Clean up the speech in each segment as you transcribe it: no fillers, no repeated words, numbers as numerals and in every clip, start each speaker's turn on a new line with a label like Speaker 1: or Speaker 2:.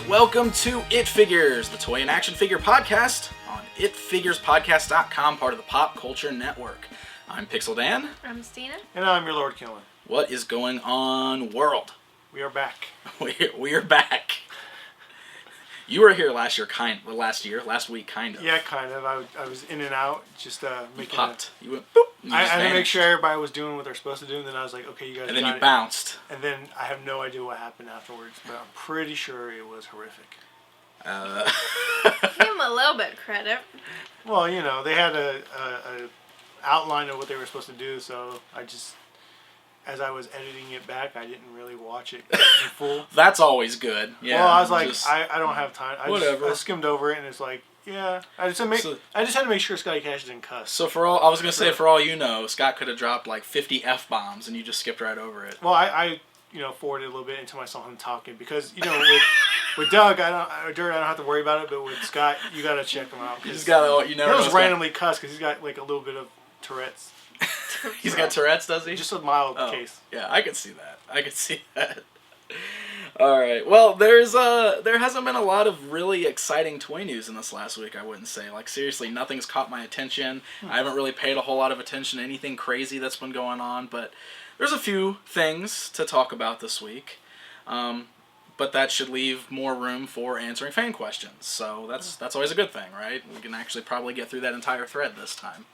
Speaker 1: Welcome to It Figures, the toy and action figure podcast on itfigurespodcast.com, part of the Pop Culture Network. I'm Pixel Dan.
Speaker 2: I'm Stina.
Speaker 3: And I'm your Lord Killen.
Speaker 1: What is going on, world?
Speaker 3: We are back.
Speaker 1: We are back. You were here last week, kind of.
Speaker 3: Yeah, kind of. I was in and out, just making.
Speaker 1: You popped. You went boop.
Speaker 3: I had to make sure everybody was doing what they're supposed to do, and then I was like, okay, you guys.
Speaker 1: And then you bounced.
Speaker 3: And then I have no idea what happened afterwards, but I'm pretty sure it was horrific.
Speaker 2: Give them a little bit of credit.
Speaker 3: Well, you know, they had a outline of what they were supposed to do, so I just, as I was editing it back, I didn't really watch it in full.
Speaker 1: That's always good. Yeah.
Speaker 3: Well, I was like, I don't have time.
Speaker 1: Whatever.
Speaker 3: I skimmed over it, and it's like, yeah. I just had to make sure Scotty Cash didn't cuss.
Speaker 1: So for all you know, Scott could have dropped like 50 F-bombs, and you just skipped right over it.
Speaker 3: Well, I forwarded a little bit until I saw him talking, because, with Doug, I don't have to worry about it, but with Scott, you gotta check him out.
Speaker 1: You just gotta,
Speaker 3: He'll just randomly cuss, because he's got like a little bit of Tourette's.
Speaker 1: He's got Tourette's, does he?
Speaker 3: Just a mild case.
Speaker 1: Yeah, I can see that. All right. Well, there hasn't been a lot of really exciting toy news in this last week, I wouldn't say. Like, seriously, nothing's caught my attention. I haven't really paid a whole lot of attention to anything crazy that's been going on, but there's a few things to talk about this week. But that should leave more room for answering fan questions. So that's always a good thing, right? We can actually probably get through that entire thread this time.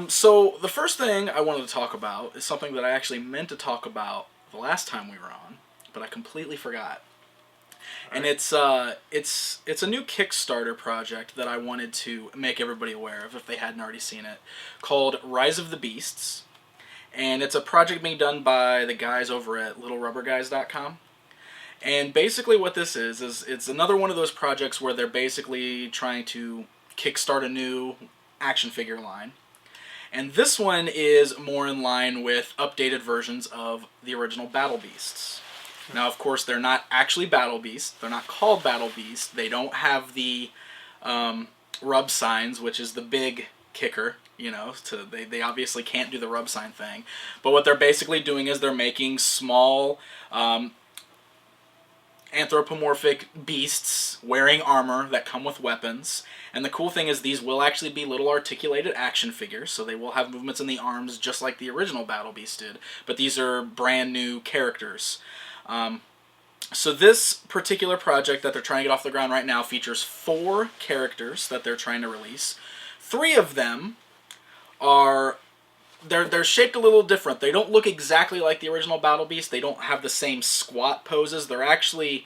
Speaker 1: So the first thing I wanted to talk about is something that I actually meant to talk about the last time we were on, but I completely forgot. And it's a new Kickstarter project that I wanted to make everybody aware of if they hadn't already seen it, called Rise of the Beasts. And it's a project being done by the guys over at LittleRubberGuys.com. And basically what this is it's another one of those projects where they're basically trying to kickstart a new action figure line. And this one is more in line with updated versions of the original Battle Beasts. Now, of course, they're not actually Battle Beasts. They're not called Battle Beasts. They don't have the rub signs, which is the big kicker. They obviously can't do the rub sign thing. But what they're basically doing is they're making small anthropomorphic beasts wearing armor that come with weapons. And the cool thing is these will actually be little articulated action figures, so they will have movements in the arms just like the original Battle Beast did. But these are brand new characters. So this particular project that they're trying to get off the ground right now features 4 characters that they're trying to release. 3 of them are... They're shaped a little different. They don't look exactly like the original Battle Beast. They don't have the same squat poses. They're actually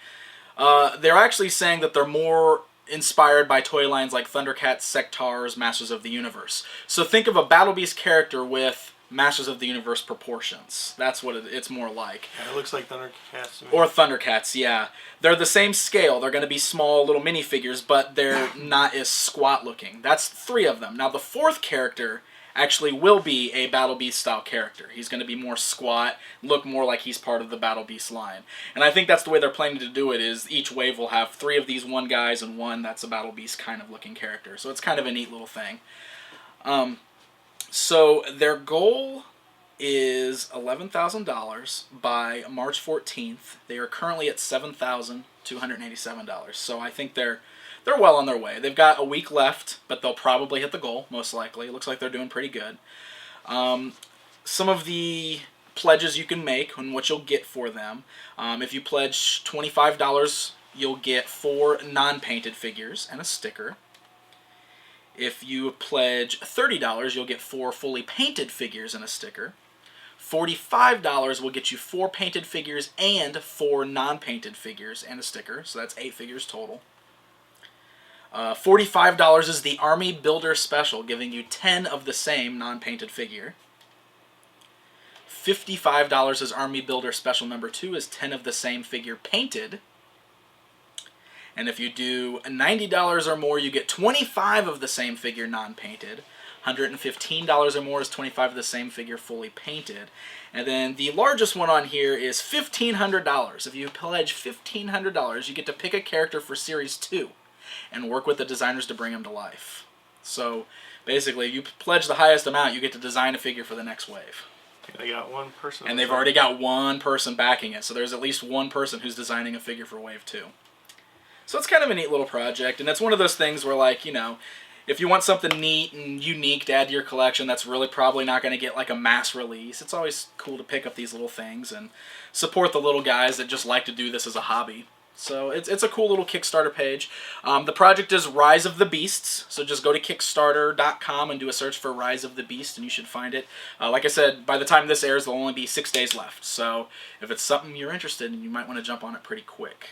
Speaker 1: saying that they're more inspired by toy lines like Thundercats, Sectars, Masters of the Universe. So think of a Battle Beast character with Masters of the Universe proportions. That's what it's more like.
Speaker 3: Yeah, it looks like Thundercats.
Speaker 1: Or Thundercats, yeah. They're the same scale. They're going to be small little minifigures, but they're not as squat looking. That's 3 of them. Now the 4th character actually will be a Battle Beast style character. He's going to be more squat, look more like he's part of the Battle Beast line. And I think that's the way they're planning to do it, is each wave will have 3 of these one guys and one that's a Battle Beast kind of looking character. So it's kind of a neat little thing. So their goal is $11,000 by March 14th. They are currently at $7,287. So I think they're well on their way. They've got a week left, but they'll probably hit the goal, most likely. It looks like they're doing pretty good. Some of the pledges you can make and what you'll get for them. If you pledge $25, you'll get 4 non-painted figures and a sticker. If you pledge $30, you'll get 4 fully painted figures and a sticker. $45 will get you 4 painted figures and 4 non-painted figures and a sticker, so that's 8 figures total. $45 is the Army Builder Special, giving you 10 of the same non-painted figure. $55 is Army Builder Special number 2, is 10 of the same figure painted. And if you do $90 or more, you get 25 of the same figure non-painted. $115 or more is 25 of the same figure fully painted. And then the largest one on here is $1,500. If you pledge $1,500, you get to pick a character for Series 2 and work with the designers to bring them to life. So basically, if you pledge the highest amount, you get to design a figure for the next wave.
Speaker 3: They got one person.
Speaker 1: And they've already got one person backing it, so there's at least one person who's designing a figure for Wave 2. So it's kind of a neat little project, and it's one of those things where, like, you know, if you want something neat and unique to add to your collection that's really probably not going to get, like, a mass release, it's always cool to pick up these little things and support the little guys that just like to do this as a hobby. So it's a cool little Kickstarter page. The project is Rise of the Beasts, so just go to Kickstarter.com and do a search for Rise of the Beast, and you should find it. Like I said, by the time this airs, there'll only be 6 days left, so if it's something you're interested in, you might want to jump on it pretty quick.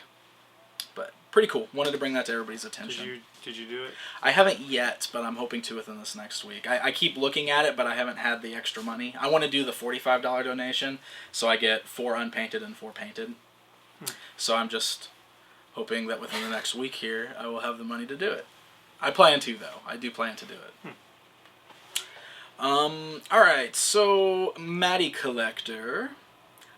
Speaker 1: But pretty cool. Wanted to bring that to everybody's attention.
Speaker 3: Did you do it?
Speaker 1: I haven't yet, but I'm hoping to within this next week. I keep looking at it, but I haven't had the extra money. I want to do the $45 donation, so I get 4 unpainted and 4 painted. So I'm just hoping that within the next week here, I will have the money to do it. I plan to, though. I do plan to do it. Alright, so Matty Collector.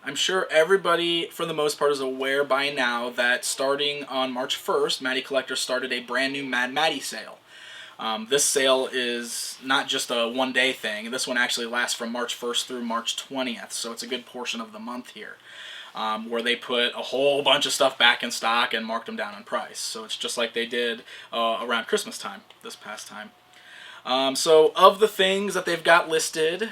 Speaker 1: I'm sure everybody, for the most part, is aware by now that starting on March 1st, Matty Collector started a brand new Mad Matty sale. This sale is not just a one-day thing. This one actually lasts from March 1st through March 20th, so it's a good portion of the month here, where they put a whole bunch of stuff back in stock and marked them down in price. So it's just like they did around Christmas time, this past time. So of the things that they've got listed,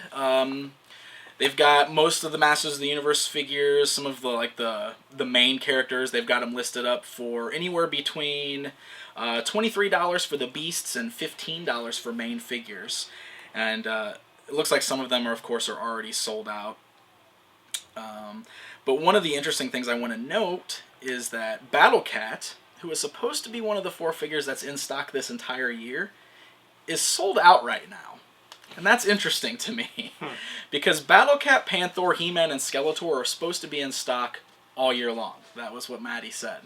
Speaker 1: they've got most of the Masters of the Universe figures, some of the main characters. They've got them listed up for anywhere between $23 for the Beasts and $15 for main figures. And it looks like some of them are already sold out. But one of the interesting things I want to note is that Battle Cat, who is supposed to be one of the 4 figures that's in stock this entire year, is sold out right now. And that's interesting to me, because Battle Cat, Panther, He-Man, and Skeletor are supposed to be in stock all year long. That was what Matty said.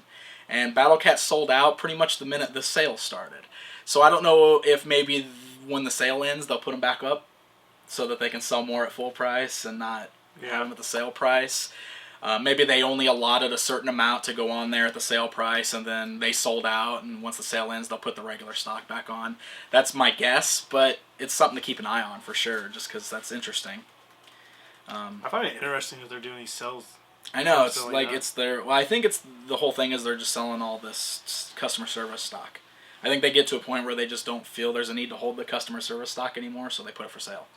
Speaker 1: And Battle Cat sold out pretty much the minute the sale started. So I don't know if maybe when the sale ends, they'll put them back up so that they can sell more at full price and not have them at the sale price. Maybe they only allotted a certain amount to go on there at the sale price, and then they sold out, and once the sale ends, they'll put the regular stock back on. That's my guess, but it's something to keep an eye on for sure, just because that's interesting.
Speaker 3: I find it interesting that they're doing these sales.
Speaker 1: I know, it's like it's their... Well, I think it's the whole thing is they're just selling all this customer service stock. I think they get to a point where they just don't feel there's a need to hold the customer service stock anymore, so they put it for sale.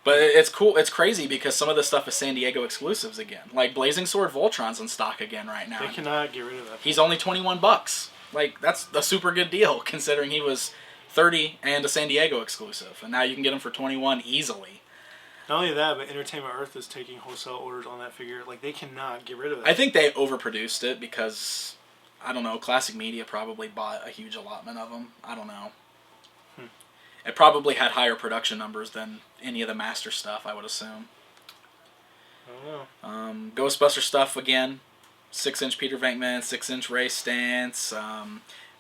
Speaker 1: But it's cool. It's crazy because some of the stuff is San Diego exclusives again. Like Blazing Sword Voltron's in stock again right now.
Speaker 3: They cannot get rid of that.
Speaker 1: He's only $21. Like, that's a super good deal considering he was $30 and a San Diego exclusive, and now you can get him for $21 easily.
Speaker 3: Not only that, but Entertainment Earth is taking wholesale orders on that figure. Like, they cannot get rid of that.
Speaker 1: I think they overproduced it because, I don't know, Classic Media probably bought a huge allotment of them. I don't know. It probably had higher production numbers than any of the Master stuff, I would assume.
Speaker 3: I don't know.
Speaker 1: Ghostbuster stuff again. 6-inch Peter Venkman, 6-inch Ray Stantz.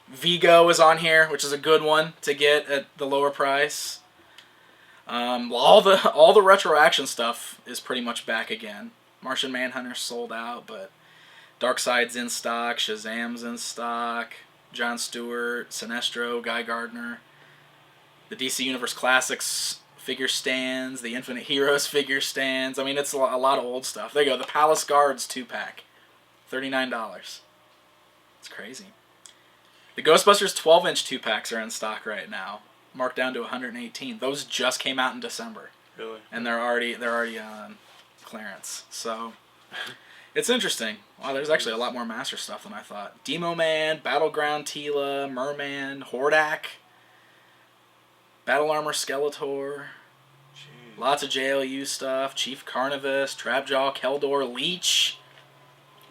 Speaker 1: Vigo is on here, which is a good one to get at the lower price. All the retro action stuff is pretty much back again. Martian Manhunter sold out, but Darkseid's in stock, Shazam's in stock, Jon Stewart, Sinestro, Guy Gardner. The DC Universe Classics figure stands, the Infinite Heroes figure stands. I mean, it's a lot of old stuff. There you go, the Palace Guards 2-pack. $39. It's crazy. The Ghostbusters 12-inch 2-packs are in stock right now, marked down to $118. Those just came out in December.
Speaker 3: Really?
Speaker 1: And they're already clearance. So it's interesting. Wow, there's actually a lot more Master stuff than I thought. Demo Man, Battleground Tila, Merman, Hordak, Battle Armor Skeletor.
Speaker 3: Jeez.
Speaker 1: Lots of JLU stuff. Chief Carnivus, Trapjaw, Keldor, Leech.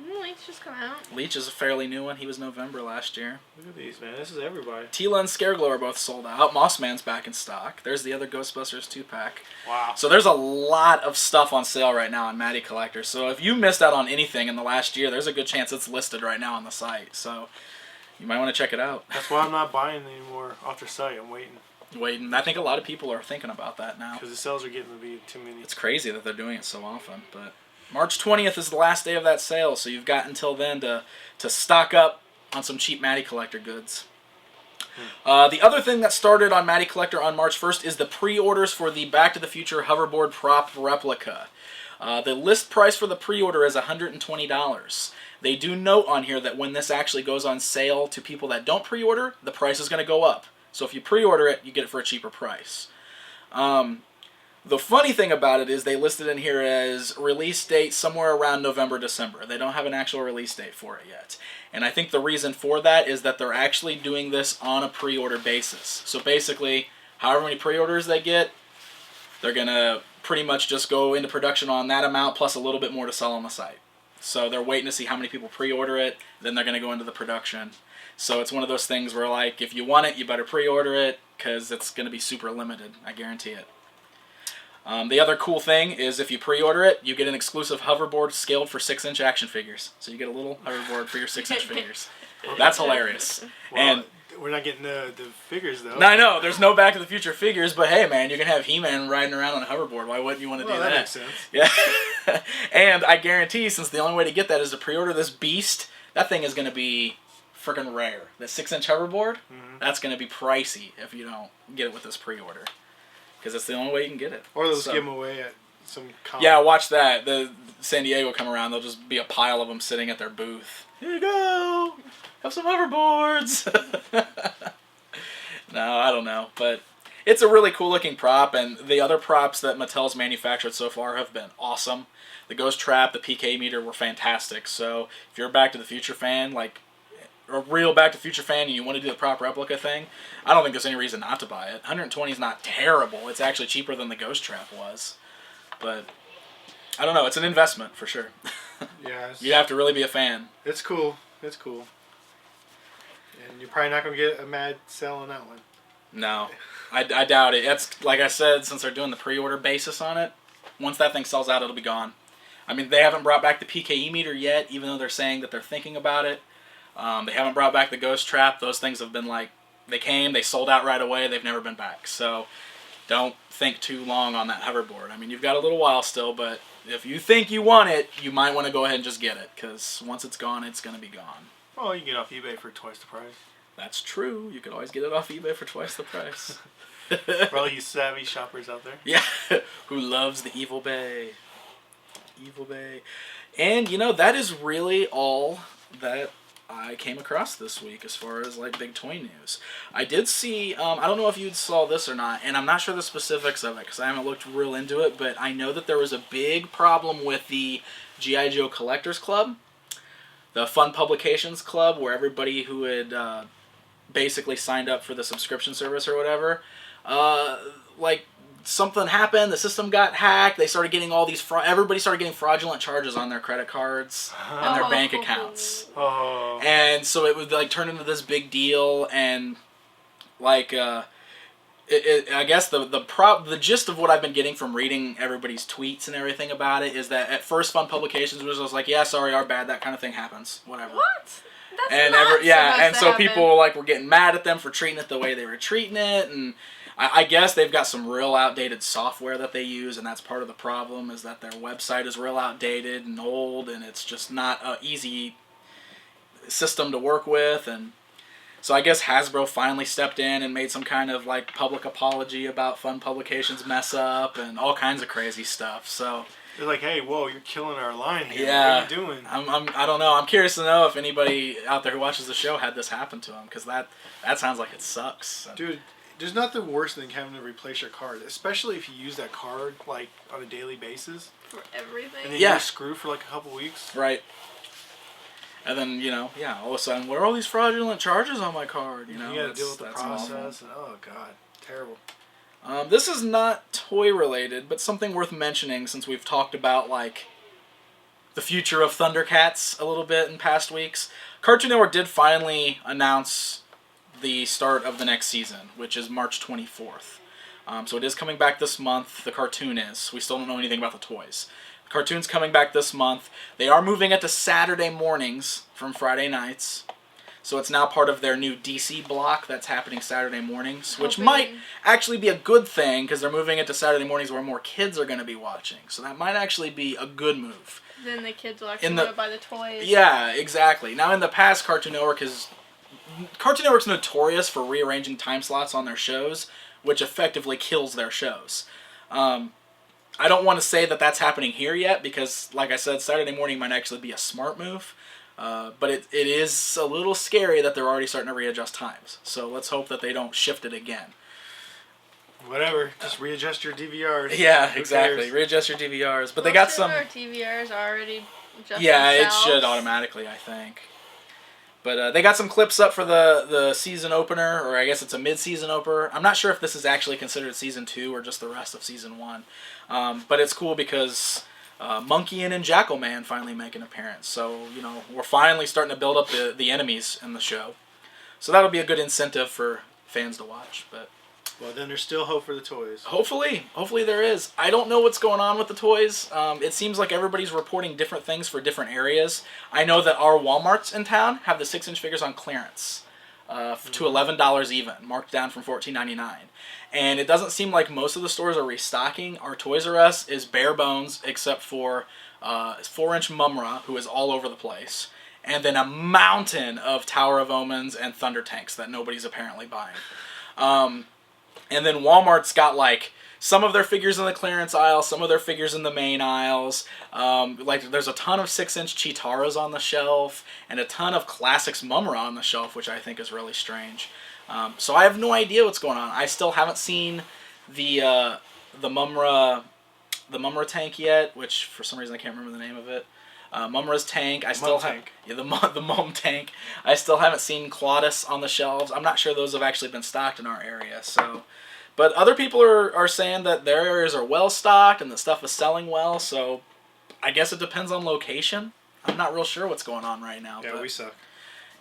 Speaker 2: Didn't Leech just come out?
Speaker 1: Leech is a fairly new one. He was November last year.
Speaker 3: Look at these, man. This is everybody.
Speaker 1: Tila and Scareglow are both sold out. Mossman's back in stock. There's the other Ghostbusters 2-pack.
Speaker 3: Wow.
Speaker 1: So there's a lot of stuff on sale right now on Matty Collector. So if you missed out on anything in the last year, there's a good chance it's listed right now on the site. So you might want to check it out.
Speaker 3: That's why I'm not buying anymore off their site. I'm waiting.
Speaker 1: I think a lot of people are thinking about that now.
Speaker 3: Because the sales are getting to be too many.
Speaker 1: It's crazy that they're doing it so often, but March 20th is the last day of that sale, so you've got until then to stock up on some cheap Matty Collector goods. The other thing that started on Matty Collector on March 1st is the pre-orders for the Back to the Future Hoverboard prop replica. The list price for the pre-order is $120. They do note on here that when this actually goes on sale to people that don't pre-order, the price is going to go up. So if you pre-order it, you get it for a cheaper price. The funny thing about it is they listed in here as release date somewhere around November, December. They don't have an actual release date for it yet. And I think the reason for that is that they're actually doing this on a pre-order basis. So basically, however many pre-orders they get, they're going to pretty much just go into production on that amount plus a little bit more to sell on the site. So they're waiting to see how many people pre-order it, then they're going to go into the production. So it's one of those things where, like, if you want it, you better pre-order it because it's going to be super limited. I guarantee it. The other cool thing is if you pre-order it, you get an exclusive hoverboard scaled for 6-inch action figures. So you get a little hoverboard for your 6-inch figures. That's hilarious.
Speaker 3: Well,
Speaker 1: and
Speaker 3: we're not getting the figures, though.
Speaker 1: no, I know, there's no Back to the Future figures, but hey, man, you can have He-Man riding around on a hoverboard. Why wouldn't you want to do that?
Speaker 3: That makes sense.
Speaker 1: Yeah. And I guarantee, since the only way to get that is to pre-order this beast, that thing is going to be freaking rare. The 6-inch hoverboard, that's going to be pricey if you don't get it with this pre-order. Because it's the only way you can get it.
Speaker 3: Or they'll just give them away at some comic.
Speaker 1: Yeah, watch that. The San Diego come around, there'll just be a pile of them sitting at their booth. Here you go! Have some hoverboards! No, I don't know. But it's a really cool looking prop, and the other props that Mattel's manufactured so far have been awesome. The Ghost Trap, the PK meter were fantastic. So if you're a Back to the Future fan, like a real Back to the Future fan, and you want to do the prop replica thing, I don't think there's any reason not to buy it. 120 is not terrible. It's actually cheaper than the Ghost Trap was. But I don't know. It's an investment for sure.
Speaker 3: Yeah.
Speaker 1: You have to really be a fan.
Speaker 3: It's cool. It's cool. And you're probably not going to get a Mad Sale on that one.
Speaker 1: No. I doubt it. It's like I said, since they're doing the pre-order basis on it, once that thing sells out, it'll be gone. I mean, they haven't brought back the PKE meter yet, even though they're saying that they're thinking about it. They haven't brought back the Ghost Trap. Those things have been like, they came, they sold out right away, they've never been back. So don't think too long on that hoverboard. I mean, you've got a little while still, but if you think you want it, you might want to go ahead and just get it, because once it's gone, it's going to be gone.
Speaker 3: Well, you can get it off eBay for twice the price.
Speaker 1: That's true. You could always get it off eBay for twice the price.
Speaker 3: For all you savvy shoppers out there.
Speaker 1: Yeah, who loves the Evil Bay. Evil Bay. And, you know, that is really all that I came across this week as far as, like, big toy news. I did see, I don't know if you saw this or not, and I'm not sure the specifics of it because I haven't looked real into it, but I know that there was a big problem with the G.I. Joe Collectors Club, the Fun Publications Club, where everybody who had basically signed up for the subscription service or whatever, like, something happened, the system got hacked, they started getting all these, everybody started getting fraudulent charges on their credit cards and their bank accounts.
Speaker 3: Oh.
Speaker 1: And so it would, like, turn into this big deal, and, like, I guess the gist of what I've been getting from reading everybody's tweets and everything about it is that at first Fun Publications was just like, yeah, sorry, our bad, that kind of thing happens, whatever.
Speaker 2: What? That's
Speaker 1: and
Speaker 2: not
Speaker 1: and
Speaker 2: supposed to
Speaker 1: so
Speaker 2: happen.
Speaker 1: people, like, were getting mad at them for treating it the way they were treating it, and I guess they've got some real outdated software that they use, and that's part of the problem, is that their website is real outdated and old, and it's just not an easy system to work with. And so I guess Hasbro finally stepped in and made some kind of, like, public apology about Fun Publications mess up and all kinds of crazy stuff. So
Speaker 3: they're like, hey, whoa, you're killing our line here.
Speaker 1: yeah,
Speaker 3: What are you doing?
Speaker 1: I don't know. I'm curious to know if anybody out there who watches the show had this happen to them, because that sounds like it sucks.
Speaker 3: Dude, There's nothing worse than having to replace your card, especially if you use that card like on a daily basis.
Speaker 2: For everything.
Speaker 3: And then
Speaker 1: Yeah.
Speaker 3: you're screwed for like a couple weeks.
Speaker 1: Right. And then, all of a sudden, what are all these fraudulent charges on my card? You
Speaker 3: gotta deal with the
Speaker 1: that's
Speaker 3: process. And, oh god, terrible.
Speaker 1: This is not toy related, but something worth mentioning since we've talked about like the future of Thundercats a little bit in past weeks. Cartoon Network did finally announce the start of the next season, which is March 24th. So it is coming back this month. The cartoon is. We still don't know anything about the toys. The cartoon's coming back this month. They are moving it to Saturday mornings from Friday nights. So it's now part of their new DC block that's happening Saturday mornings, which might actually be a good thing because they're moving it to Saturday mornings where more kids are going to be watching. So that might actually be a good move.
Speaker 2: Then the kids will actually want to buy the toys.
Speaker 1: Yeah, exactly. Now in the past, Cartoon Network's notorious for rearranging time slots on their shows, which effectively kills their shows. I don't want to say that that's happening here yet because, like I said, Saturday morning might actually be a smart move. But it is a little scary that they're already starting to readjust times. So let's hope that they don't shift it again.
Speaker 3: Whatever, just readjust your DVRs.
Speaker 1: Yeah, exactly. Readjust your DVRs. But they got some.
Speaker 2: Our DVRs already adjust
Speaker 1: Yeah,
Speaker 2: themselves.
Speaker 1: it should automatically, I think. But they got some clips up for the season opener, or I guess it's a mid-season opener. I'm not sure if this is actually considered season 2 or just the rest of season 1. But it's cool because Monkey and Jackal Man finally make an appearance. So, we're finally starting to build up the enemies in the show. So that'll be a good incentive for fans to watch. But
Speaker 3: well, then there's still hope for the toys.
Speaker 1: Hopefully there is. I don't know what's going on with the toys. It seems like everybody's reporting different things for different areas. I know that our Walmarts in town have the 6-inch figures on clearance to $11 even, marked down from $14.99. And it doesn't seem like most of the stores are restocking. Our Toys R Us is bare bones except for 4-inch Mumra, who is all over the place. And then a mountain of Tower of Omens and Thunder Tanks that nobody's apparently buying. And then Walmart's got like some of their figures in the clearance aisle, some of their figures in the main aisles. There's a ton of 6-inch Cheetaras on the shelf, and a ton of Classics Mumra on the shelf, which I think is really strange. So I have no idea what's going on. I still haven't seen the Mumra tank yet, which for some reason I can't remember the name of it. Mumra's tank. The Mum tank. I still haven't seen Claudus on the shelves. I'm not sure those have actually been stocked in our area. So, but other people are saying that their areas are well stocked and the stuff is selling well. So, I guess it depends on location. I'm not real sure what's going on right now.
Speaker 3: Yeah,
Speaker 1: but
Speaker 3: we suck.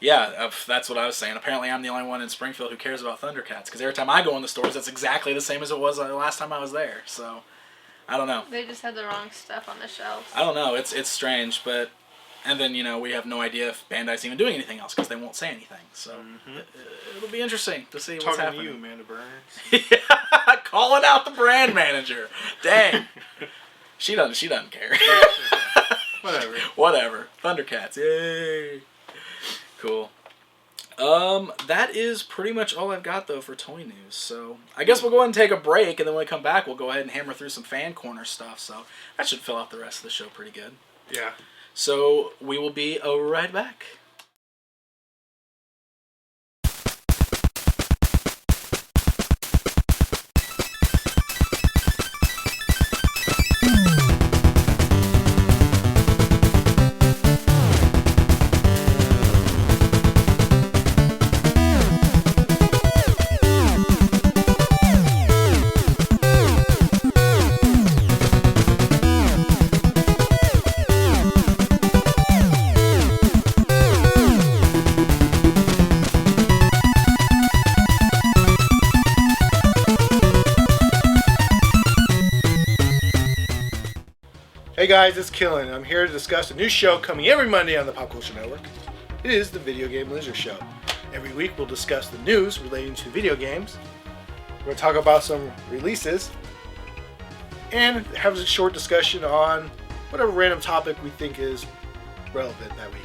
Speaker 1: Yeah, that's what I was saying. Apparently, I'm the only one in Springfield who cares about Thundercats because every time I go in the stores, it's exactly the same as it was the last time I was there. So, I don't know.
Speaker 2: They just had the wrong stuff on the shelves.
Speaker 1: I don't know. It's strange, but and then we have no idea if Bandai's even doing anything else because they won't say anything. So it'll be interesting to see what's happening.
Speaker 3: Talking to you, Amanda Burns.
Speaker 1: Yeah, calling out the brand manager. Dang, she doesn't care. Whatever. Thundercats, yay! Cool. That is pretty much all I've got, though, for toy news. So, I guess we'll go ahead and take a break, and then when we come back, we'll go ahead and hammer through some fan corner stuff. So, that should fill out the rest of the show pretty good.
Speaker 3: Yeah.
Speaker 1: So, we will be right back.
Speaker 3: Hey guys, it's Killen. I'm here to discuss a new show coming every Monday on the Pop Culture Network. It is the Video Game Loser Show. Every week we'll discuss the news relating to video games. We're going to talk about some releases and have a short discussion on whatever random topic we think is relevant that week.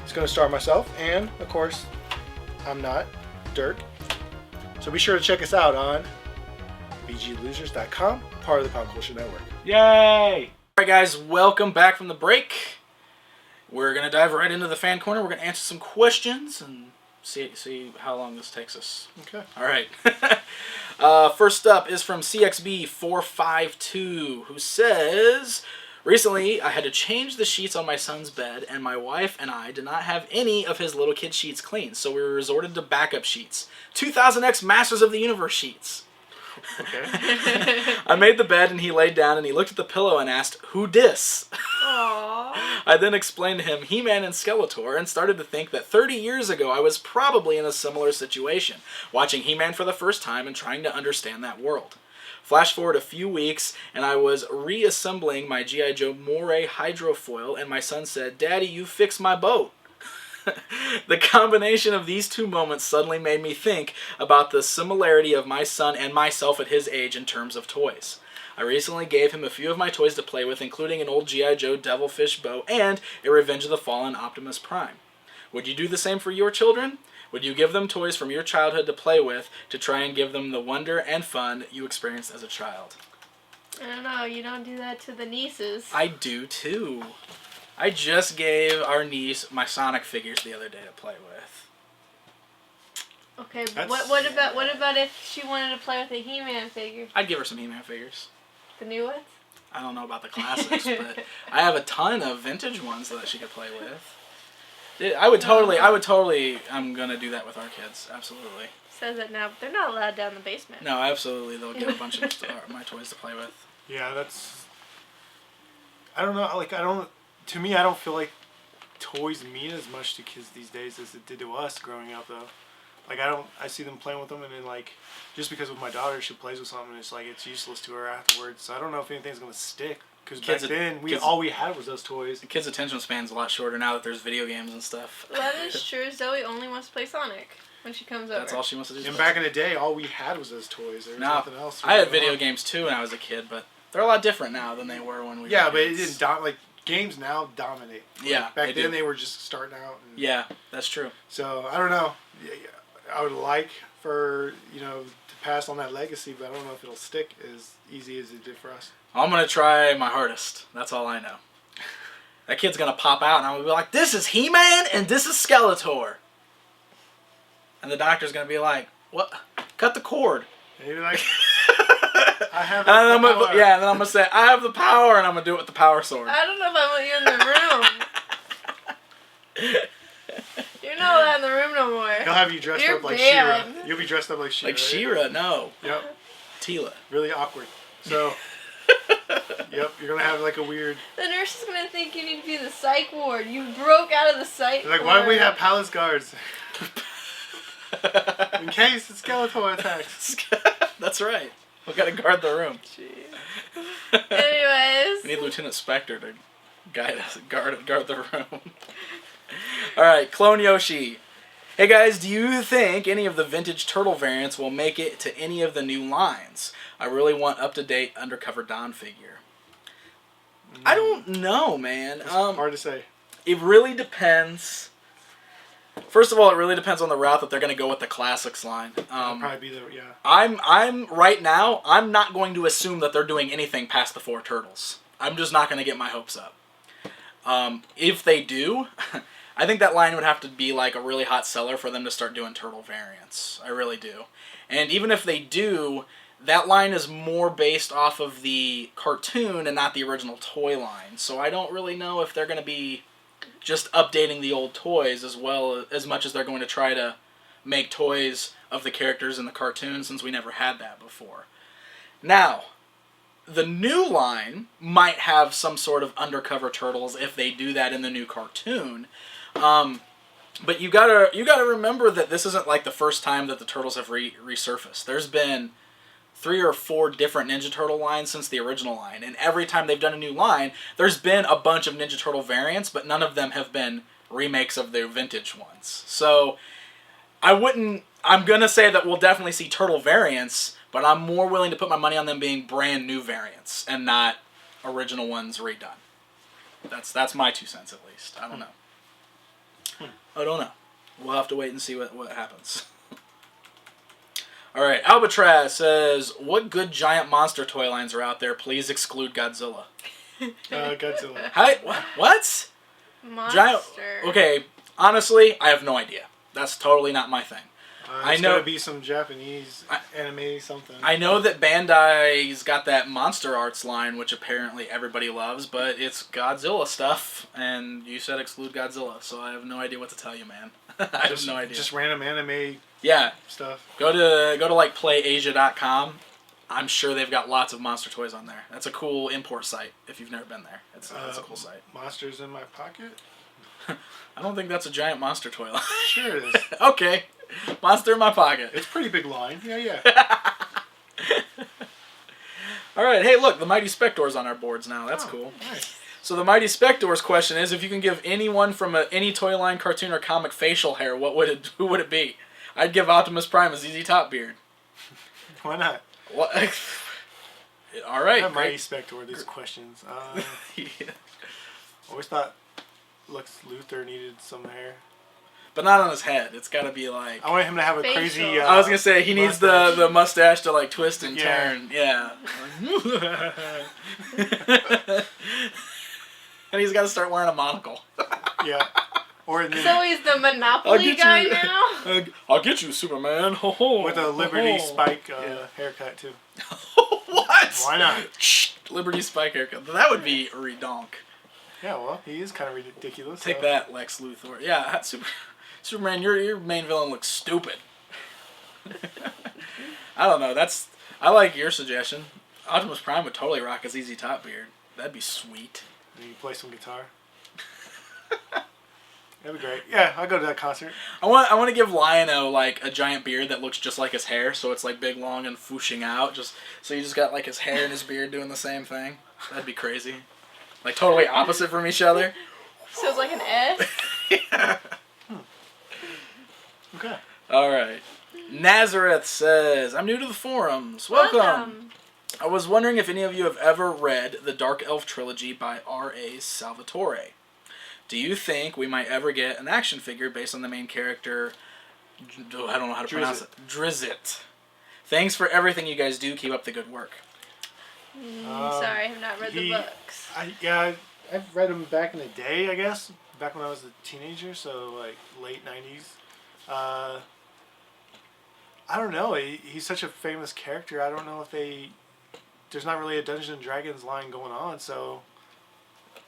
Speaker 3: It's going to star myself and, of course, I'm not, Dirk. So be sure to check us out on VGLosers.com, part of the Pop Culture Network.
Speaker 1: Yay! Alright guys, welcome back from the break. We're going to dive right into the fan corner. We're going to answer some questions and see how long this takes us.
Speaker 3: Okay.
Speaker 1: All right. First up is from CXB452, who says, recently I had to change the sheets on my son's bed, and my wife and I did not have any of his little kid sheets clean, so we resorted to backup sheets. 2000X Masters of the Universe sheets.
Speaker 3: Okay.
Speaker 1: I made the bed, and he laid down, and he looked at the pillow and asked, "Who dis?"
Speaker 2: Aww.
Speaker 1: I then explained to him He-Man and Skeletor and started to think that 30 years ago I was probably in a similar situation, watching He-Man for the first time and trying to understand that world. Flash forward a few weeks, and I was reassembling my G.I. Joe Moray hydrofoil, and my son said, "Daddy, you fixed my boat." The combination of these two moments suddenly made me think about the similarity of my son and myself at his age in terms of toys. I recently gave him a few of my toys to play with, including an old G.I. Joe Devilfish bow and a Revenge of the Fallen Optimus Prime. Would you do the same for your children? Would you give them toys from your childhood to play with to try and give them the wonder and fun you experienced as a child?
Speaker 2: I don't know. You don't do that to the nieces.
Speaker 1: I do too. I just gave our niece my Sonic figures the other day to play with.
Speaker 2: Okay, but what about if she wanted to play with a He-Man figure?
Speaker 1: I'd give her some He-Man figures.
Speaker 2: The new ones?
Speaker 1: I don't know about the classics, but I have a ton of vintage ones that she could play with. I would totally, I'm going to do that with our kids, absolutely.
Speaker 2: Says it now, but they're not allowed down in the basement.
Speaker 1: No, absolutely, they'll get a bunch of my toys to play with.
Speaker 3: Yeah, that's... I don't know, to me, I don't feel like toys mean as much to kids these days as it did to us growing up, though. Like, I see them playing with them, and then, like, just because with my daughter, she plays with something, it's like, it's useless to her afterwards. So I don't know if anything's going to stick. Because back then, all we had was those toys.
Speaker 1: The kids' attention span's a lot shorter now that there's video games and stuff.
Speaker 2: Well, that is true. Zoe only wants to play Sonic when she comes over.
Speaker 1: That's all she wants to do.
Speaker 3: And back in the day, all we had was those toys. There was nothing else.
Speaker 1: I had video games, too, when I was a kid, but they're a lot different now than they were when we were
Speaker 3: Yeah, but it
Speaker 1: kids.
Speaker 3: didn't like games now dominate.
Speaker 1: Yeah,
Speaker 3: back then they were just starting out. And,
Speaker 1: yeah, that's true.
Speaker 3: So I don't know. I would like for to pass on that legacy, but I don't know if it'll stick as easy as it did for us.
Speaker 1: I'm gonna try my hardest. That's all I know. That kid's gonna pop out, and I'm gonna be like, "This is He-Man, and this is Skeletor." And the doctor's gonna be like, "What? Cut the cord."
Speaker 3: And you're like, "I have the
Speaker 1: and
Speaker 3: power."
Speaker 1: and then I'm gonna say, "I have the power," and I'm gonna do it with the power sword.
Speaker 2: I don't know if I want you in the room. You're not allowed in the room no more.
Speaker 3: He'll have you dressed up like She-Ra. You'll be dressed up like She-Ra.
Speaker 1: Like She-Ra, no.
Speaker 3: Yep.
Speaker 1: Tila.
Speaker 3: Really awkward. So, yep, you're going to have like a weird...
Speaker 2: The nurse is going to think you need to be in the psych ward. You broke out of the psych ward.
Speaker 3: Like, why do we have palace guards? In case the Skeletor attacks.
Speaker 1: That's right. We gotta guard the room.
Speaker 2: Jeez. Anyways.
Speaker 1: We need Lieutenant Spectre to guide us, guard the room. Alright, Clone Yoshi. Hey guys, do you think any of the vintage turtle variants will make it to any of the new lines? I really want up-to-date Undercover Don figure. I don't know, man.
Speaker 3: It's hard to say.
Speaker 1: It really depends. First of all, it really depends on the route that they're going to go with the classics line.
Speaker 3: It'll probably be yeah.
Speaker 1: I'm right now, I'm not going to assume that they're doing anything past the 4 turtles. I'm just not going to get my hopes up. If they do, I think that line would have to be like a really hot seller for them to start doing turtle variants. I really do. And even if they do, that line is more based off of the cartoon and not the original toy line. So I don't really know if they're going to be just updating the old toys as much as they're going to try to make toys of the characters in the cartoon, since we never had that before. Now, the new line might have some sort of undercover turtles if they do that in the new cartoon. But you gotta remember that this isn't like the first time that the turtles have resurfaced. There's been 3 or 4 different Ninja Turtle lines since the original line, and every time they've done a new line, there's been a bunch of Ninja Turtle variants, but none of them have been remakes of the vintage ones. So I'm gonna say that we'll definitely see turtle variants, but I'm more willing to put my money on them being brand new variants and not original ones redone. That's my 2 cents at least. I don't know. I don't know. We'll have to wait and see what happens. Alright, Albatross says, what good giant monster toy lines are out there? Please exclude Godzilla.
Speaker 3: Godzilla.
Speaker 1: Hi, what?
Speaker 2: Monster.
Speaker 1: Giant, okay, honestly, I have no idea. That's totally not my thing.
Speaker 3: It's gotta be some Japanese anime something.
Speaker 1: I know that Bandai's got that Monster Arts line, which apparently everybody loves, but it's Godzilla stuff, and you said exclude Godzilla, so I have no idea what to tell you, man. I have no idea.
Speaker 3: Just random anime stuff.
Speaker 1: Go to like playasia.com. I'm sure they've got lots of monster toys on there. That's a cool import site if you've never been there. It's a cool site.
Speaker 3: Monsters in my pocket?
Speaker 1: I don't think that's a giant monster toy line.
Speaker 3: Sure it is.
Speaker 1: Okay. Monster in my pocket.
Speaker 3: It's a pretty big line. Yeah.
Speaker 1: All right. Hey, look, the Mighty Spector's on our boards now. That's cool.
Speaker 3: Nice.
Speaker 1: So the Mighty Spector's question is, if you can give anyone from any toy line, cartoon, or comic facial hair, who would it be? I'd give Optimus Prime a ZZ Top beard.
Speaker 3: Why not?
Speaker 1: What? All right.
Speaker 3: Mighty Spector, these questions.
Speaker 1: Yeah.
Speaker 3: Always thought Lex Luthor needed some hair.
Speaker 1: But not on his head. It's got to be like...
Speaker 3: I want him to have a crazy...
Speaker 1: I was going to say, he needs the mustache to like twist and turn. Yeah. And he's got to start wearing a monocle.
Speaker 3: Yeah.
Speaker 2: So he's the Monopoly guy now?
Speaker 1: I'll get you, Superman.
Speaker 3: With a Liberty Spike haircut, too.
Speaker 1: What?
Speaker 3: Why not?
Speaker 1: Liberty Spike haircut. That would be redonk.
Speaker 3: Yeah, well, he is kind of ridiculous.
Speaker 1: Take that, Lex Luthor. Yeah, Superman, your main villain looks stupid. I don't know. I like your suggestion. Optimus Prime would totally rock a ZZ Top beard. That'd be sweet.
Speaker 3: And you play some guitar. That'd be great. Yeah, I'll go to that concert.
Speaker 1: I want to give Lion-O like a giant beard that looks just like his hair, so it's like big, long, and fooshing out. So you just got like his hair and his beard doing the same thing. That'd be crazy. Like totally opposite from each other.
Speaker 2: So it's like an S?
Speaker 1: Yeah.
Speaker 3: Okay.
Speaker 1: All right. Nazareth says, I'm new to the forums. Welcome. I was wondering if any of you have ever read the Dark Elf Trilogy by R.A. Salvatore. Do you think we might ever get an action figure based on the main character? I don't know how to pronounce it. Drizzt. Thanks for everything you guys do. Keep up the good work.
Speaker 2: Sorry, I have not read the books.
Speaker 3: I've read them back in the day, I guess. Back when I was a teenager, so like late 90s. I don't know. He's such a famous character. I don't know if there's not really a Dungeons and Dragons line going on, so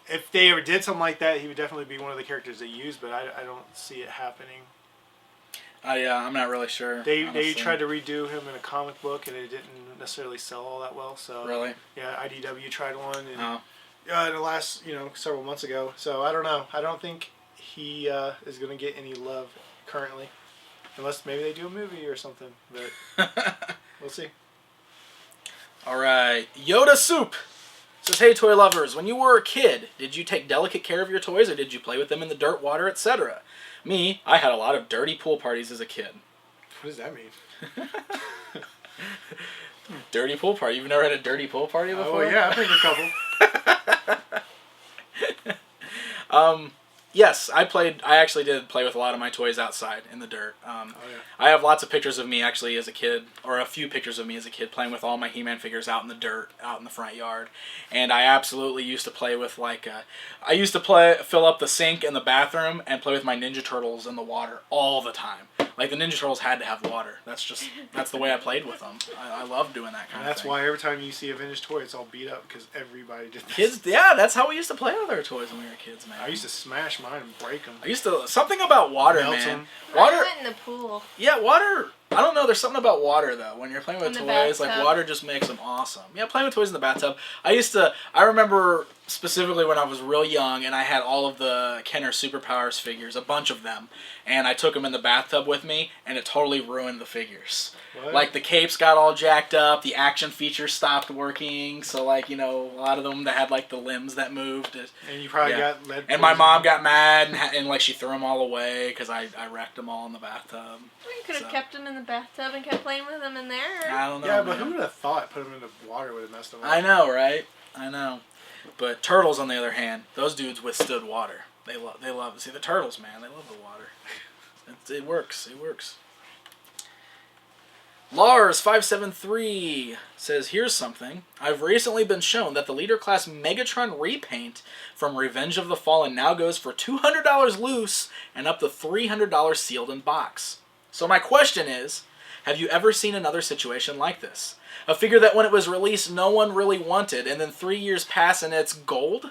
Speaker 3: if they ever did something like that, he would definitely be one of the characters they use, but I don't see it happening.
Speaker 1: Yeah, I'm not really sure.
Speaker 3: They tried to redo him in a comic book, and it didn't necessarily sell all that well. So
Speaker 1: really,
Speaker 3: yeah, IDW tried one, and in the last several months ago. So I don't know. I don't think he is going to get any love currently, unless maybe they do a movie or something. But we'll see.
Speaker 1: All right, Yoda Soup says, "Hey, toy lovers, when you were a kid, did you take delicate care of your toys, or did you play with them in the dirt, water, etc.? Me, I had a lot of dirty pool parties as a kid."
Speaker 3: What does that mean?
Speaker 1: Dirty pool party? You've never had a dirty pool party before?
Speaker 3: Oh yeah, I've been a couple.
Speaker 1: Yes, I actually did play with a lot of my toys outside in the dirt. I have lots of pictures of me actually as a kid, or a few pictures of me as a kid playing with all my He-Man figures out in the dirt, out in the front yard. And I absolutely used to play with I used to fill up the sink in the bathroom and play with my Ninja Turtles in the water all the time. Like the Ninja Turtles had to have water. That's the way I played with them. I love doing that kind of thing.
Speaker 3: That's why every time you see a vintage toy, it's all beat up because everybody did this.
Speaker 1: Kids, yeah, that's how we used to play with our toys when we were kids, man.
Speaker 3: I used to smash mine and break them.
Speaker 1: Something about water,
Speaker 3: Melt
Speaker 1: man.
Speaker 3: them.
Speaker 1: Water.
Speaker 2: I went in the pool.
Speaker 1: Yeah, water. I don't know. There's something about water though. When you're playing with toys, like
Speaker 2: bathtub.
Speaker 1: water just makes them awesome. Yeah, playing with toys in the bathtub. I remember specifically when I was real young, and I had all of the Kenner Superpowers figures, a bunch of them, and I took them in the bathtub with me, and it totally ruined the figures.
Speaker 3: What?
Speaker 1: Like the capes got all jacked up, the action features stopped working, so a lot of them that had like the limbs that moved.
Speaker 3: And you probably got lead.
Speaker 1: And my mom got mad and like she threw them all away because I wrecked them all in the bathtub.
Speaker 2: You could have kept them in the bathtub and kept playing with them in there.
Speaker 1: I don't know.
Speaker 3: Yeah, but who would have thought put them in the water would have messed them up?
Speaker 1: I know, right? I know. But turtles, on the other hand, those dudes withstood water. They love. See, the turtles, man, they love the water. It works. It works. Lars573 says, here's something. I've recently been shown that the Leader Class Megatron repaint from Revenge of the Fallen now goes for $200 loose and up to $300 sealed in box. So my question is, have you ever seen another situation like this? A figure that when it was released no one really wanted, and then 3 years pass and it's gold?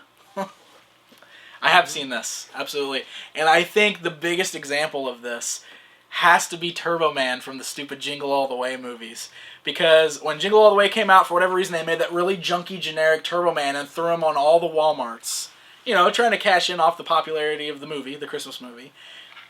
Speaker 1: I have seen this, absolutely. And I think the biggest example of this has to be Turbo Man from the stupid Jingle All the Way movies. Because when Jingle All the Way came out, for whatever reason, they made that really junky, generic Turbo Man and threw him on all the Walmarts. You know, trying to cash in off the popularity of the movie, the Christmas movie.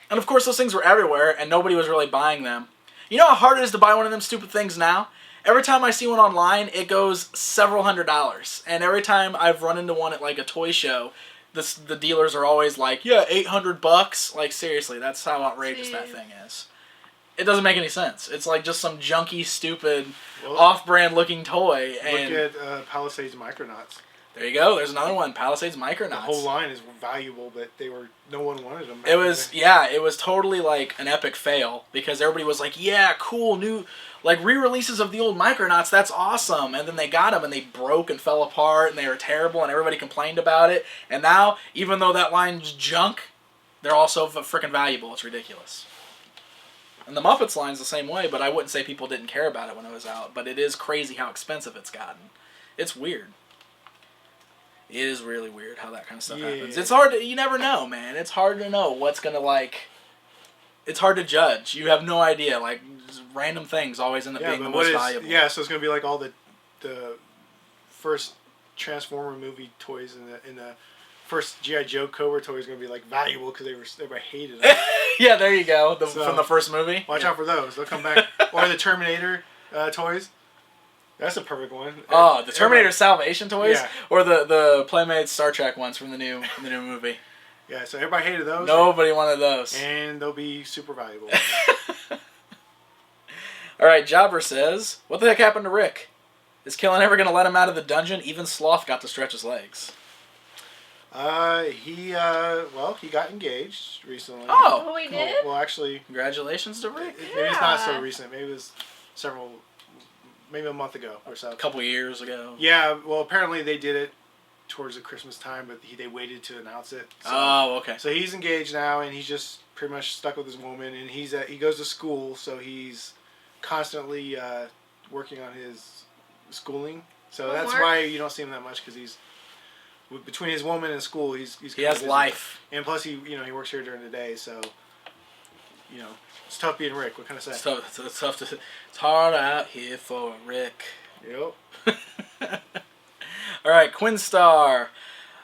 Speaker 1: And of course, those things were everywhere, and nobody was really buying them. You know how hard it is to buy one of them stupid things now? Every time I see one online, it goes several $100s. And every time I've run into one at, like, a toy show, the dealers are always like, yeah, $800. Like, seriously, that's how outrageous that thing is. It doesn't make any sense. It's like just some junky, stupid, off-brand looking toy. And
Speaker 3: look at Palisades Micronauts.
Speaker 1: There you go. There's another one, Palisades Micronauts.
Speaker 3: The whole line is valuable, but no one wanted them.
Speaker 1: It was totally like an epic fail because everybody was like, yeah, cool, new, like re-releases of the old Micronauts, that's awesome. And then they got them and they broke and fell apart and they were terrible and everybody complained about it. And now, even though that line's junk, they're also freaking valuable. It's ridiculous. And the Muppets line's the same way, but I wouldn't say people didn't care about it when it was out. But it is crazy how expensive it's gotten. It's weird. It is really weird how that kind of stuff happens. It's hard to, you never know, man. It's hard to know what's going to, like, it's hard to judge. You have no idea. Like, random things always end up being the most valuable.
Speaker 3: Yeah, so it's going to be like all the first Transformer movie toys in the first G.I. Joe Cobra toys going to be, like, valuable because everybody hated them.
Speaker 1: Yeah, there you go. From the first movie.
Speaker 3: Watch out for those. They'll come back. Or the Terminator toys. That's a perfect one.
Speaker 1: Oh, the Terminator Salvation toys? Yeah. Or the Playmates Star Trek ones from the new movie.
Speaker 3: Yeah, so everybody hated those.
Speaker 1: Nobody wanted those.
Speaker 3: And they'll be super valuable.
Speaker 1: Alright, Jobber says, what the heck happened to Rick? Is Killen ever going to let him out of the dungeon? Even Sloth got to stretch his legs.
Speaker 3: He got engaged recently.
Speaker 2: Oh, he did?
Speaker 3: Well, actually...
Speaker 1: Congratulations to Rick.
Speaker 3: Maybe it's not so recent. Maybe it was maybe a month ago or so.
Speaker 1: A couple years ago.
Speaker 3: Yeah, well, apparently they did it towards the Christmas time, but they waited to announce it. So,
Speaker 1: okay.
Speaker 3: So he's engaged now, and he's just pretty much stuck with his woman, and he goes to school, so he's constantly working on his schooling. So that's why you don't see him that much, because he's between his woman and school, he
Speaker 1: has life,
Speaker 3: and plus he works here during the day, so it's tough being Rick. What can I say?
Speaker 1: It's hard out here for Rick.
Speaker 3: Yep.
Speaker 1: All right, Quinstar.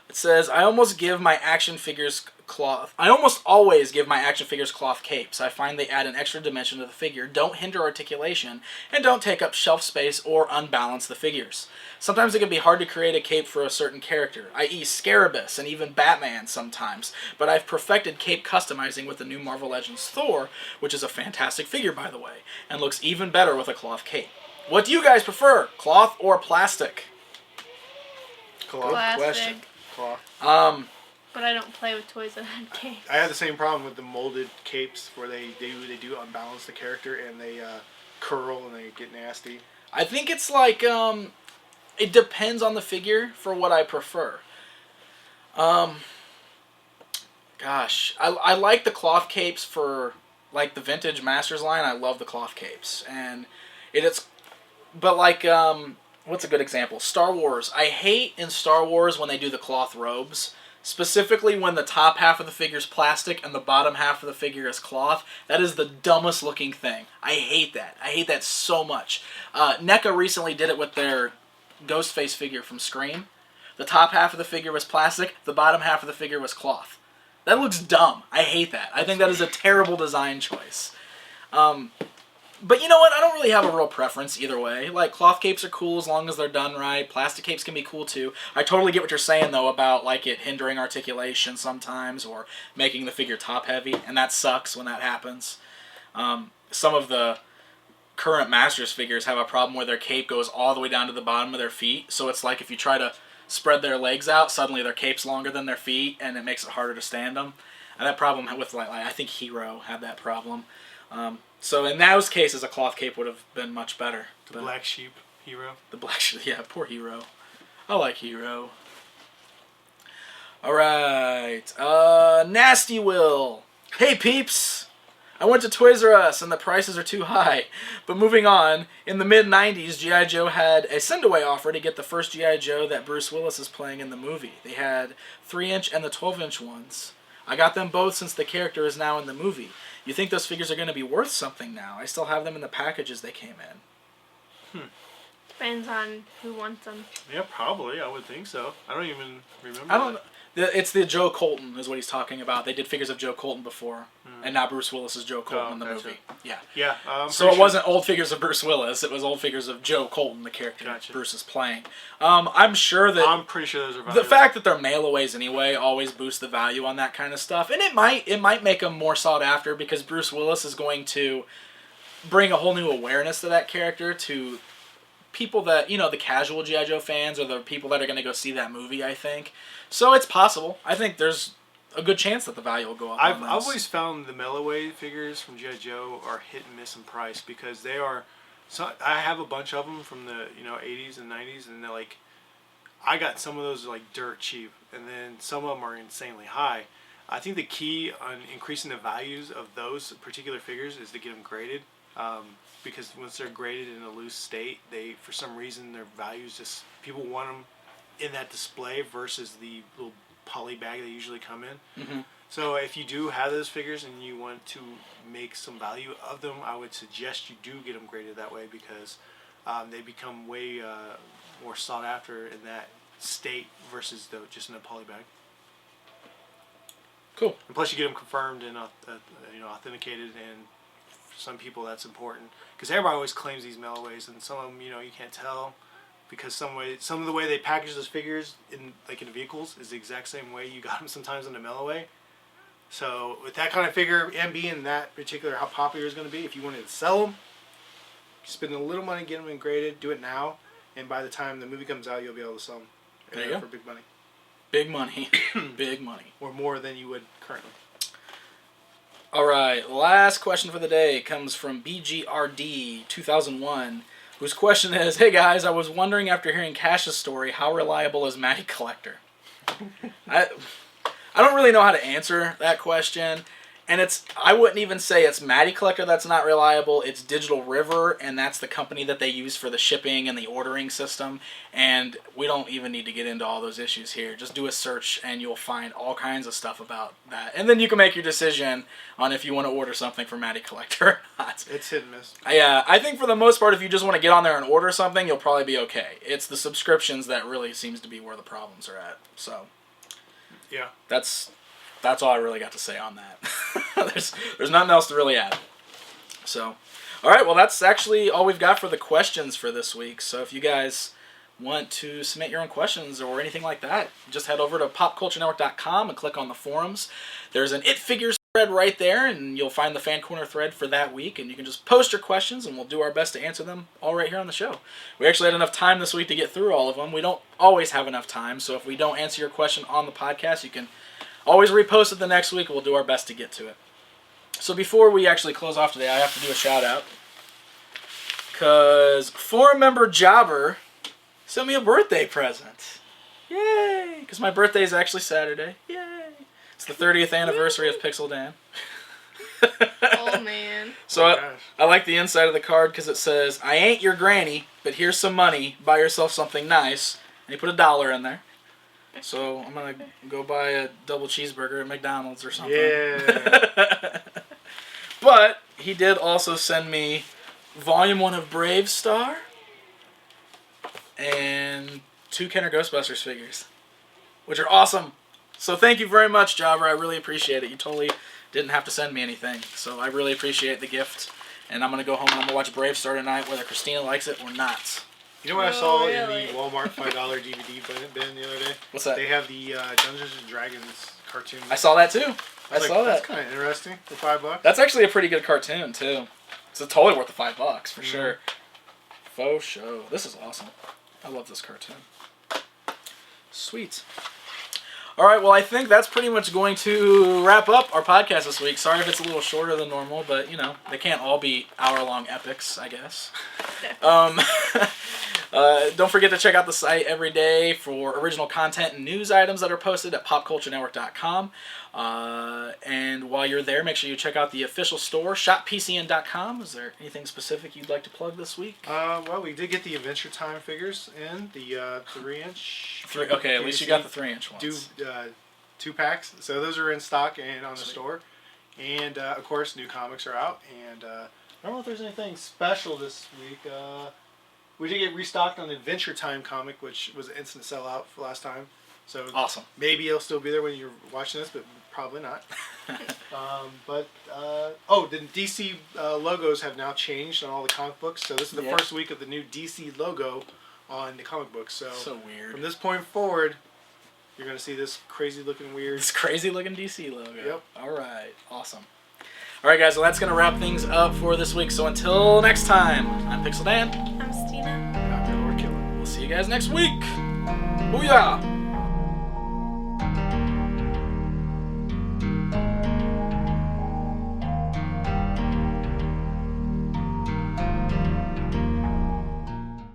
Speaker 1: It says, I almost always give my action figures cloth capes. I find they add an extra dimension to the figure, don't hinder articulation, and don't take up shelf space or unbalance the figures. Sometimes it can be hard to create a cape for a certain character, i.e. Scarabus and even Batman sometimes, but I've perfected cape customizing with the new Marvel Legends Thor, which is a fantastic figure by the way, and looks even better with a cloth cape. What do you guys prefer, cloth or plastic?
Speaker 3: Cloth.
Speaker 2: Plastic.
Speaker 1: Question.
Speaker 3: Cloth.
Speaker 2: But I don't play with toys that have capes.
Speaker 3: I have the same problem with the molded capes where they do unbalance the character and they curl and they get nasty.
Speaker 1: I think it's like it depends on the figure for what I prefer. Gosh, I like the cloth capes for like the vintage Masters line. I love the cloth capes, and but like what's a good example? Star Wars. I hate in Star Wars when they do the cloth robes. Specifically when the top half of the figure is plastic and the bottom half of the figure is cloth. That is the dumbest looking thing. I hate that. I hate that so much. NECA recently did it with their Ghostface figure from Scream. The top half of the figure was plastic. The bottom half of the figure was cloth. That looks dumb. I hate that. I think that is a terrible design choice. But you know what? I don't really have a real preference either way. Like, cloth capes are cool as long as they're done right. Plastic capes can be cool too. I totally get what you're saying, though, about like it hindering articulation sometimes or making the figure top heavy, and that sucks when that happens. Some of the current Masters figures have a problem where their cape goes all the way down to the bottom of their feet, so it's like if you try to spread their legs out, suddenly their cape's longer than their feet, and it makes it harder to stand them. And that problem with, like I think Hero had that problem. So in those cases, a cloth cape would have been much better.
Speaker 3: The black sheep hero.
Speaker 1: The black sheep, yeah, poor Hero. I like Hero. All right, Nasty Will. Hey peeps, I went to Toys R Us and the prices are too high. But moving on, in the mid-90s, G.I. Joe had a send-away offer to get the first G.I. Joe that Bruce Willis is playing in the movie. They had 3-inch and the 12-inch ones. I got them both since the character is now in the movie. You think those figures are going to be worth something now? I still have them in the packages they came in.
Speaker 2: Depends on who wants them.
Speaker 3: Yeah, probably. I would think so. I don't even remember.
Speaker 1: I don't know. It's the Joe Colton is what he's talking about. They did figures of Joe Colton before, and now Bruce Willis is Joe Colton in the movie. Yeah.
Speaker 3: Yeah.
Speaker 1: So it wasn't old figures of Bruce Willis. It was old figures of Joe Colton, the character Bruce is playing. I'm sure that...
Speaker 3: I'm pretty sure those are valuable.
Speaker 1: The fact that they're mail-aways anyway always boosts the value on that kind of stuff. And it might make them more sought after because Bruce Willis is going to bring a whole new awareness to that character to people that, the casual G.I. Joe fans or the people that are going to go see that movie, I think. So it's possible. I think there's a good chance that the value will go up.
Speaker 3: I've always found the mail-away figures from G.I. Joe are hit and miss in price because they are... So I have a bunch of them from the 80s and 90s, and they're like... I got some of those like dirt cheap, and then some of them are insanely high. I think the key on increasing the values of those particular figures is to get them graded. Because once they're graded in a loose state, for some reason their values just... People want them in that display versus the little poly bag they usually come in.
Speaker 1: Mm-hmm.
Speaker 3: So if you do have those figures and you want to make some value of them, I would suggest you do get them graded that way because they become way more sought after in that state versus just in a poly bag.
Speaker 1: Cool.
Speaker 3: And plus you get them confirmed and authenticated, and for some people that's important because everybody always claims these mail-aways, and some of them you can't tell. Because some of the way they package those figures in vehicles is the exact same way you got them sometimes in the mail-away. So with that kind of figure and being that particular how popular it's going to be, if you wanted to sell them, spend a little money, get them engraded, do it now, and by the time the movie comes out, you'll be able to sell them
Speaker 1: there you go.
Speaker 3: For big money.
Speaker 1: Big money. Big money.
Speaker 3: Or more than you would currently.
Speaker 1: All right, last question for the day comes from BGRD 2001. Whose question is, hey guys, I was wondering after hearing Cash's story, how reliable is Matty Collector? I don't really know how to answer that question. And I wouldn't even say it's Matty Collector that's not reliable. It's Digital River, and that's the company that they use for the shipping and the ordering system. And we don't even need to get into all those issues here. Just do a search, and you'll find all kinds of stuff about that. And then you can make your decision on if you want to order something from Matty Collector or not.
Speaker 3: It's hit and miss.
Speaker 1: I think for the most part, if you just want to get on there and order something, you'll probably be okay. It's the subscriptions that really seems to be where the problems are at. So,
Speaker 3: yeah,
Speaker 1: that's all I really got to say on that. There's nothing else to really add. So, all right, well, that's actually all we've got for the questions for this week. So if you guys want to submit your own questions or anything like that, just head over to popculturenetwork.com and click on the forums. There's an It Figures thread right there, and you'll find the Fan Corner thread for that week, and you can just post your questions, and we'll do our best to answer them all right here on the show. We actually had enough time this week to get through all of them. We don't always have enough time, so if we don't answer your question on the podcast, you can always repost it the next week. We'll do our best to get to it. So before we actually close off today, I have to do a shout-out. Because forum member Jobber sent me a birthday present. Yay! Because my birthday is actually Saturday. Yay! It's the 30th anniversary of Pixel Dan.
Speaker 2: Oh, man.
Speaker 1: So I like the inside of the card because it says, I ain't your granny, but here's some money. Buy yourself something nice. And he put $1 in there. So I'm going to go buy a double cheeseburger at McDonald's or something.
Speaker 3: Yeah.
Speaker 1: But he did also send me Volume 1 of Brave Star and 2 Kenner Ghostbusters figures, which are awesome. So thank you very much, Jobber. I really appreciate it. You totally didn't have to send me anything. So I really appreciate the gift. And I'm going to go home and I'm going to watch Brave Star tonight, whether Christina likes it or not.
Speaker 3: You know what I saw in the Walmart $5 DVD bin the other day?
Speaker 1: What's that?
Speaker 3: They have the Dungeons & Dragons cartoon.
Speaker 1: I saw that too. I saw that.
Speaker 3: That's kind of interesting for $5.
Speaker 1: That's actually a pretty good cartoon too. It's totally worth the $5 for sure. Faux show. This is awesome. I love this cartoon. Sweet. All right, well, I think that's pretty much going to wrap up our podcast this week. Sorry if it's a little shorter than normal, but, you know, they can't all be hour-long epics, I guess. Don't forget to check out the site every day for original content and news items that are posted at popculturenetwork.com. And while you're there, make sure you check out the official store, shoppcn.com. Is there anything specific you'd like to plug this week?
Speaker 3: Well, we did get the Adventure Time figures in, the 3-inch.
Speaker 1: Okay, at least you got the 3-inch ones.
Speaker 3: 2 packs. So those are in stock and on the store. And, of course, new comics are out. And I don't know if there's anything special this week. We did get restocked on the Adventure Time comic, which was an instant sellout for last time. So
Speaker 1: awesome.
Speaker 3: Maybe it'll still be there when you're watching this, but probably not. The DC logos have now changed on all the comic books. So this is the first week of the new DC logo on the comic books. So
Speaker 1: weird.
Speaker 3: From this point forward, you're going to see this crazy looking
Speaker 1: DC logo.
Speaker 3: Yep.
Speaker 1: All right. Awesome. All right, guys. Well, that's going to wrap things up for this week. So until next time, I'm Pixel Dan.
Speaker 2: I'm Stina.
Speaker 3: I'm Killen.
Speaker 1: We'll see you guys next week. Booyah!